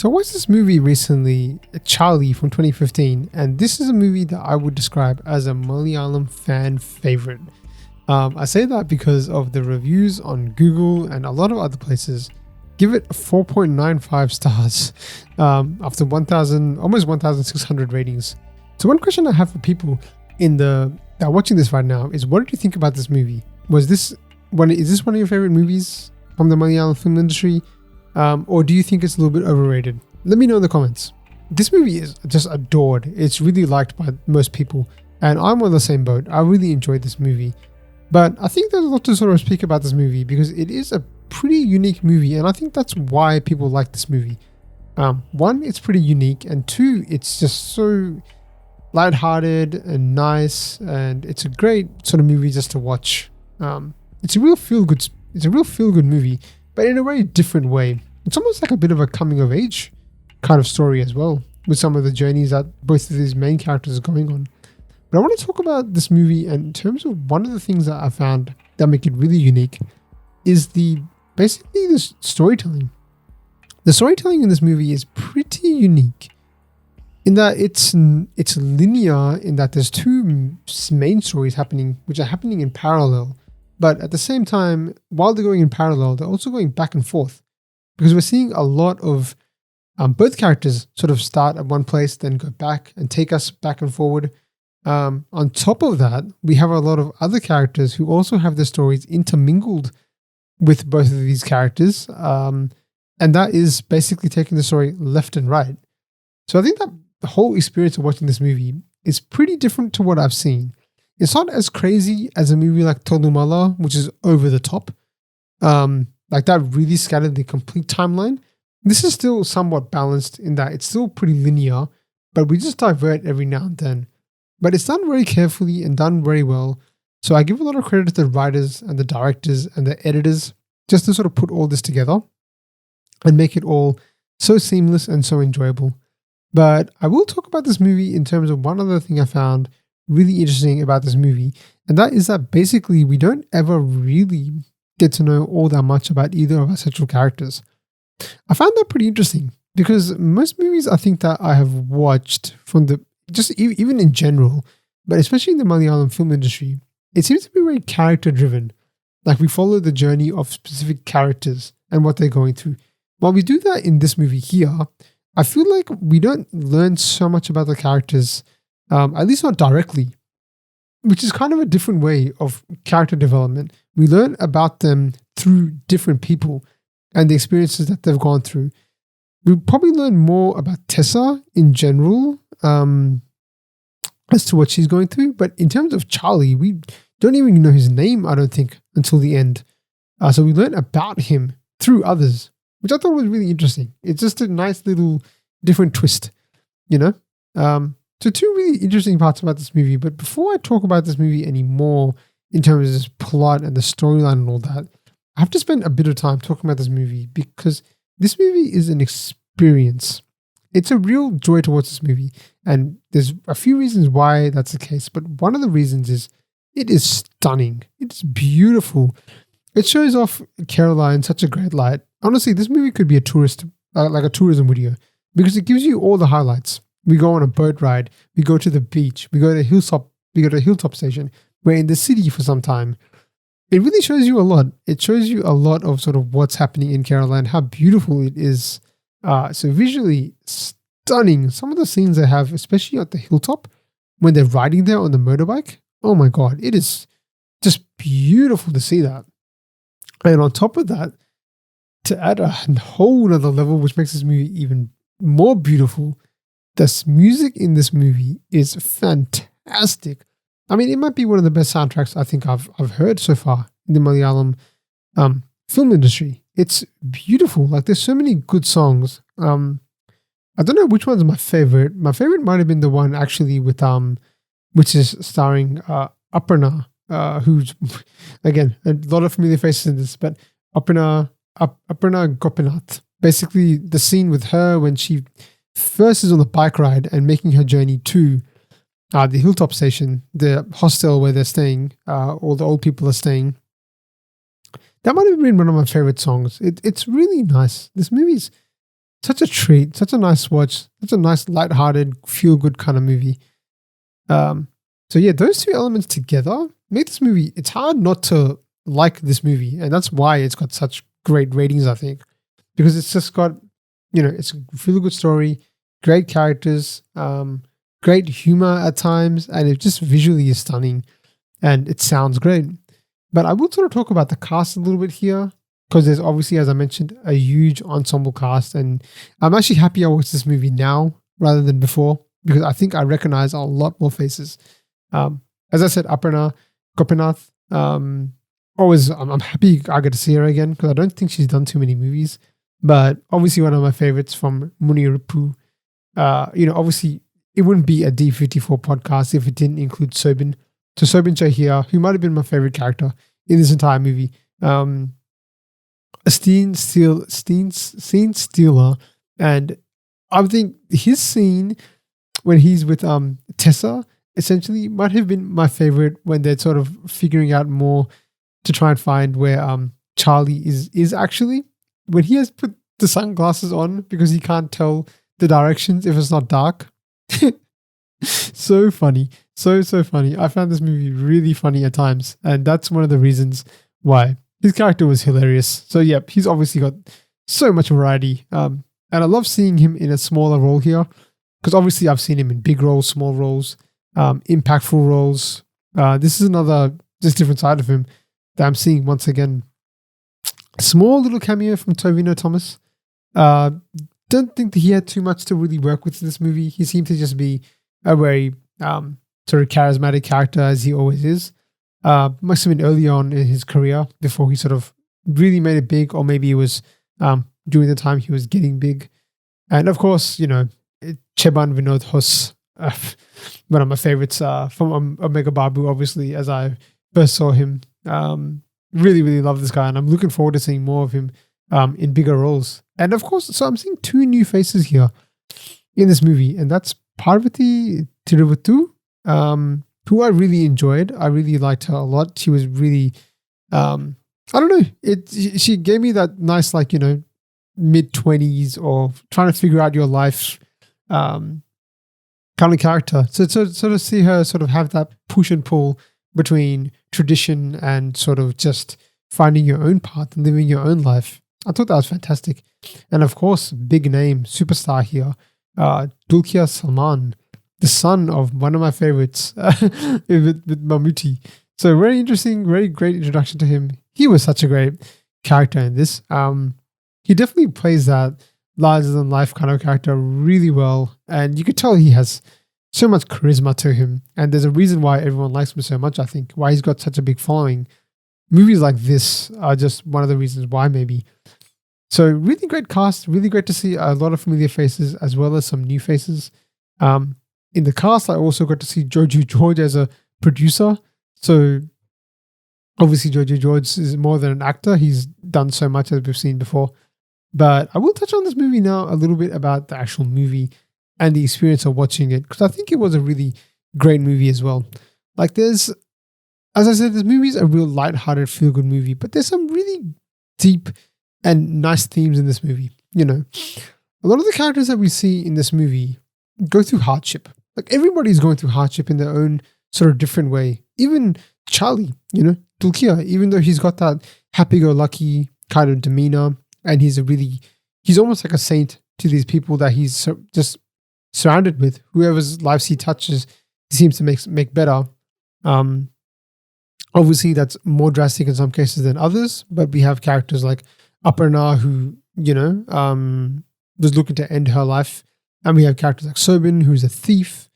So I watched this movie recently, Charlie from 2015, and this is a movie that I would describe as a Malayalam fan favorite. I say that because of the reviews on Google and a lot of other places give it 4.95 stars after 1,000, almost 1,600 ratings. So one question I have for people that are watching this right now is, what did you think about this movie? Is this one of your favorite movies from the Malayalam film industry? Or do you think it's a little bit overrated? Let me know in the comments. This movie is just adored. It's really liked by most people, and I'm on the same boat. I really enjoyed this movie. But I think there's a lot to sort of speak about this movie because it is a pretty unique movie, and I think that's why people like this movie. One, it's pretty unique, and two, it's just so lighthearted and nice, and it's a great sort of movie just to watch. It's a real feel good movie, but in a very different way. It's almost like a bit of a coming of age kind of story as well, with some of the journeys that both of these main characters are going on. But I want to talk about this movie, and in terms of one of the things that I found that make it really unique is basically the storytelling. The storytelling in this movie is pretty unique in that it's linear, in that there's two main stories happening, which are happening in parallel. But at the same time, while they're going in parallel, they're also going back and forth, because we're seeing a lot of both characters sort of start at one place, then go back and take us back and forward. On top of that, we have a lot of other characters who also have their stories intermingled with both of these characters. And that is basically taking the story left and right. So I think that the whole experience of watching this movie is pretty different to what I've seen. It's not as crazy as a movie like Tolumala, which is over the top. Like that really scattered the complete timeline. This is still somewhat balanced in that it's still pretty linear, but we just divert every now and then. But it's done very carefully and done very well. So I give a lot of credit to the writers and the directors and the editors just to sort of put all this together and make it all so seamless and so enjoyable. But I will talk about this movie in terms of one other thing I found really interesting about this movie, and that is that basically we don't ever really get to know all that much about either of our central characters. I found that pretty interesting because most movies I think that I have watched from even in general, but especially in the Malayalam film industry, it seems to be very character driven. Like we follow the journey of specific characters and what they're going through. While we do that in this movie here, I feel like we don't learn so much about the characters, at least not directly, which is kind of a different way of character development. We learn about them through different people and the experiences that they've gone through. We probably learn more about Tessa in general, as to what she's going through. But in terms of Charlie, we don't even know his name, I don't think, until the end. So we learn about him through others, which I thought was really interesting. It's just a nice little different twist, you know? So two really interesting parts about this movie. But before I talk about this movie anymore in terms of this plot and the storyline and all that, I have to spend a bit of time talking about this movie because this movie is an experience. It's a real joy to watch this movie. And there's a few reasons why that's the case. But one of the reasons is it is stunning. It's beautiful. It shows off Kerala in such a great light. Honestly, this movie could be a like a tourism video, because it gives you all the highlights. We go on a boat ride. We go to the beach. We go to Hilltop Station. We're in the city for some time. It really shows you a lot. It shows you a lot of sort of what's happening in Kerala and how beautiful it is. So visually stunning. Some of the scenes they have, especially at the hilltop, when they're riding there on the motorbike. Oh my God, it is just beautiful to see that. And on top of that, to add a whole other level, which makes this movie even more beautiful, the music in this movie is fantastic. I mean, it might be one of the best soundtracks I think I've heard so far in the Malayalam film industry. It's beautiful. Like there's so many good songs. I don't know which one's my favorite. My favorite might have been the one actually with which is starring Aparna, who's again a lot of familiar faces in this, but Aparna Gopinath. Basically, the scene with her when she first is on the bike ride and making her journey to the Hilltop Station, the hostel where they're staying, all the old people are staying. That might have been one of my favorite songs. It's really nice. This movie's such a treat, such a nice watch, such a nice light-hearted, feel-good kind of movie. So yeah, those two elements together make this movie. It's hard not to like this movie, and that's why it's got such great ratings, I think, because it's just got, it's a really good story, great characters, great humor at times, and it just visually is stunning, and it sounds great. But I will sort of talk about the cast a little bit here, because there's obviously, as I mentioned, a huge ensemble cast, and I'm actually happy I watched this movie now rather than before, because I think I recognize a lot more faces. As I said, Aparna Gopinath. I'm happy I get to see her again, because I don't think she's done too many movies. But obviously, one of my favorites from Muniruppu. Obviously, it wouldn't be a D54 podcast if it didn't include Sobin. So Sobin Chahia, who might have been my favorite character in this entire movie. A scene stealer, and I think his scene when he's with Tessa essentially might have been my favorite, when they're sort of figuring out more to try and find where Charlie is actually, when he has put the sunglasses on because he can't tell the directions if it's not dark. So funny, so funny. I found this movie really funny at times, and that's one of the reasons why. His character was hilarious. So yeah, he's obviously got so much variety. And I love seeing him in a smaller role here, because obviously I've seen him in big roles, small roles, impactful roles. This is another just different side of him that I'm seeing once again. A small little cameo from Tovino Thomas. Don't think that he had too much to really work with in this movie. He seemed to just be a very sort of charismatic character, as he always is. Must have been early on in his career before he sort of really made it big, or maybe it was during the time he was getting big. And of course, Cheban Vinod Hos, one of my favorites from Omega Babu, obviously, as I first saw him. Really, really love this guy, and I'm looking forward to seeing more of him in bigger roles. And of course, so I'm seeing two new faces here in this movie, and that's Parvati Tiruvuttu, who I really enjoyed. I really liked her a lot. She was really, I don't know, she gave me that nice, mid-20s or trying to figure out your life kind of character. So to sort of see her sort of have that push and pull between tradition and sort of just finding your own path and living your own life, I thought that was fantastic. And of course, big name, superstar here, Dulquer Salmaan, the son of one of my favorites with Mammootty. So very interesting, very great introduction to him. He was such a great character in this. He definitely plays that larger than life kind of character really well. And you could tell he has so much charisma to him. And there's a reason why everyone likes him so much, I think, why he's got such a big following. Movies like this are just one of the reasons why, maybe. So really great cast, really great to see a lot of familiar faces as well as some new faces. In the cast, I also got to see Jojo George as a producer. So obviously Jojo George is more than an actor. He's done so much, as we've seen before. But I will touch on this movie now a little bit about the actual movie and the experience of watching it, because I think it was a really great movie as well. Like as I said, this movie is a real light-hearted, feel-good movie, but there's some really deep and nice themes in this movie. A lot of the characters that we see in this movie go through hardship. Like everybody's going through hardship in their own sort of different way. Even Charlie, Dulquer, even though he's got that happy-go-lucky kind of demeanor, and he's almost like a saint to these people that he's just surrounded with. Whoever's lives he touches, he seems to make better. Obviously, that's more drastic in some cases than others, but we have characters like Aparna, who, was looking to end her life. And we have characters like Sobin, who's a thief.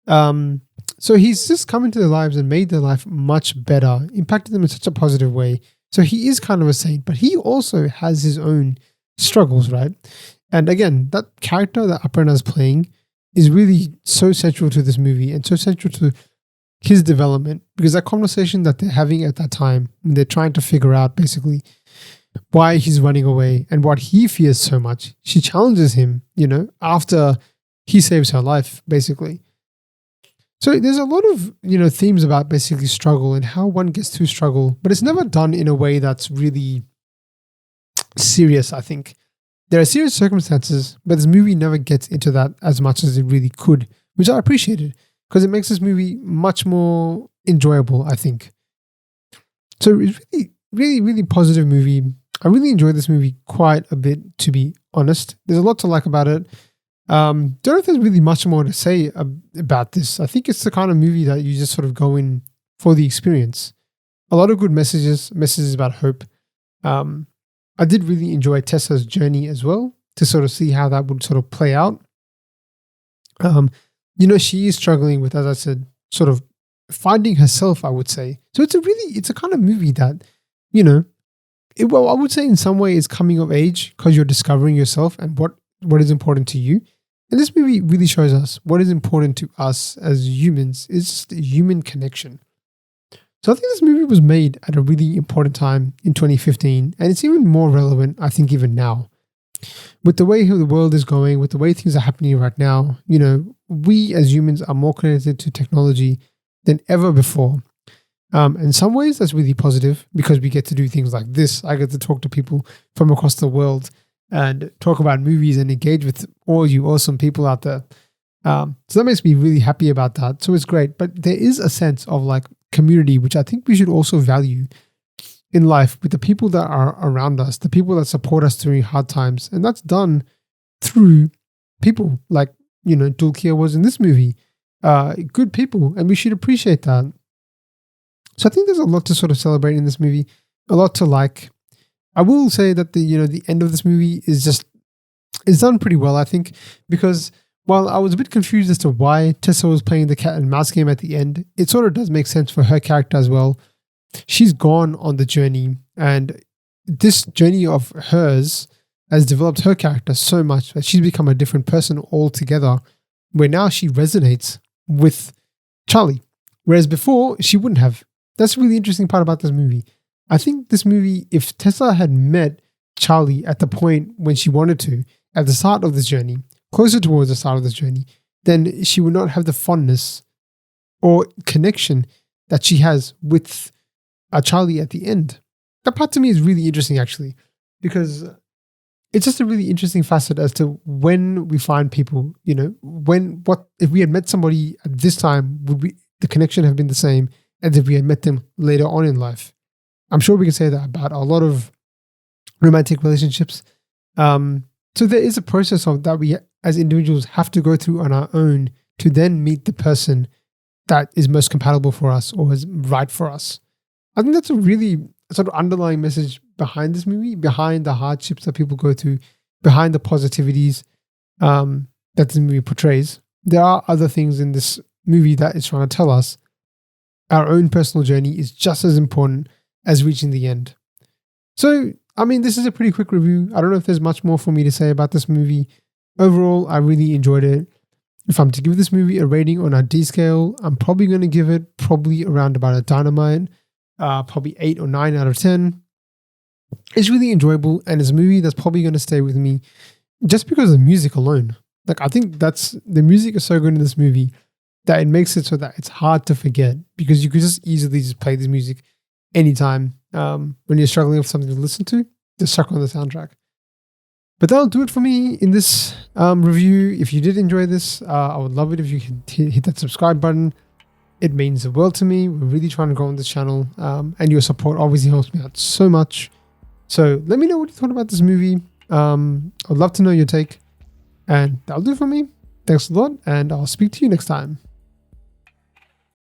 So he's just come into their lives and made their life much better, impacted them in such a positive way. So he is kind of a saint, but he also has his own struggles, right? And again, that character that Aparna is playing is really so central to this movie and so central to his development, because that conversation that they're having at that time, when they're trying to figure out basically why he's running away and what he fears so much, she challenges him, after he saves her life, basically. So there's a lot of, themes about basically struggle and how one gets through struggle, but it's never done in a way that's really serious, I think. There are serious circumstances, but this movie never gets into that as much as it really could, which I appreciated because it makes this movie much more enjoyable, I think. So it's really positive movie. I really enjoyed this movie quite a bit, to be honest. There's a lot to like about it. Don't know if there's really much more to say about this. I think it's the kind of movie that you just sort of go in for the experience. A lot of good messages about hope. I did really enjoy Tessa's journey as well, to sort of see how that would sort of play out. She is struggling with, as I said, sort of finding herself, I would say. So it's a kind of movie that, I would say in some way is coming of age because you're discovering yourself and what is important to you. And this movie really shows us what is important to us as humans is just human connection. So I think this movie was made at a really important time in 2015, and it's even more relevant, I think, even now. With the way the world is going, with the way things are happening right now, we as humans are more connected to technology than ever before. In some ways, that's really positive because we get to do things like this. I get to talk to people from across the world and talk about movies and engage with all you awesome people out there. So that makes me really happy about that. So it's great. But there is a sense of like community, which I think we should also value in life with the people that are around us, the people that support us during hard times. And that's done through people like, Dulcia was in this movie. Good people. And we should appreciate that. So I think there's a lot to sort of celebrate in this movie, a lot to like. I will say that the end of this movie is done pretty well, I think, because while I was a bit confused as to why Tessa was playing the cat and mouse game at the end, it sort of does make sense for her character as well. She's gone on the journey, and this journey of hers has developed her character so much that she's become a different person altogether, where now she resonates with Charlie, whereas before she wouldn't have. That's a really interesting part about this movie. I think this movie, if Tessa had met Charlie at the point when she wanted to, at the start of this journey, closer towards the start of this journey, then she would not have the fondness or connection that she has with Charlie at the end. That part to me is really interesting, actually, because it's just a really interesting facet as to when we find people, if we had met somebody at this time, would the connection have been the same as if we had met them later on in life? I'm sure we can say that about a lot of romantic relationships. So there is a process of that we as individuals have to go through on our own to then meet the person that is most compatible for us or is right for us. I think that's a really sort of underlying message behind this movie, behind the hardships that people go through, behind the positivities that this movie portrays. There are other things in this movie that it's trying to tell us. Our own personal journey is just as important as reaching the end. So, this is a pretty quick review. I don't know if there's much more for me to say about this movie. Overall, I really enjoyed it. If I'm to give this movie a rating on a D scale, I'm probably going to give it around about a Dynamite, probably 8 or 9 out of 10. It's really enjoyable, and it's a movie that's probably going to stay with me just because of the music alone. Like, I think the music is so good in this movie that it makes it so that it's hard to forget, because you could just easily just play this music anytime when you're struggling with something to listen to, just suck on the soundtrack. But that'll do it for me in this review. If you did enjoy this, I would love it if you can hit that subscribe button. It means the world to me. We're really trying to grow on this channel, and your support obviously helps me out so much. So let me know what you thought about this movie. I'd love to know your take, and that'll do it for me. Thanks a lot, and I'll speak to you next time.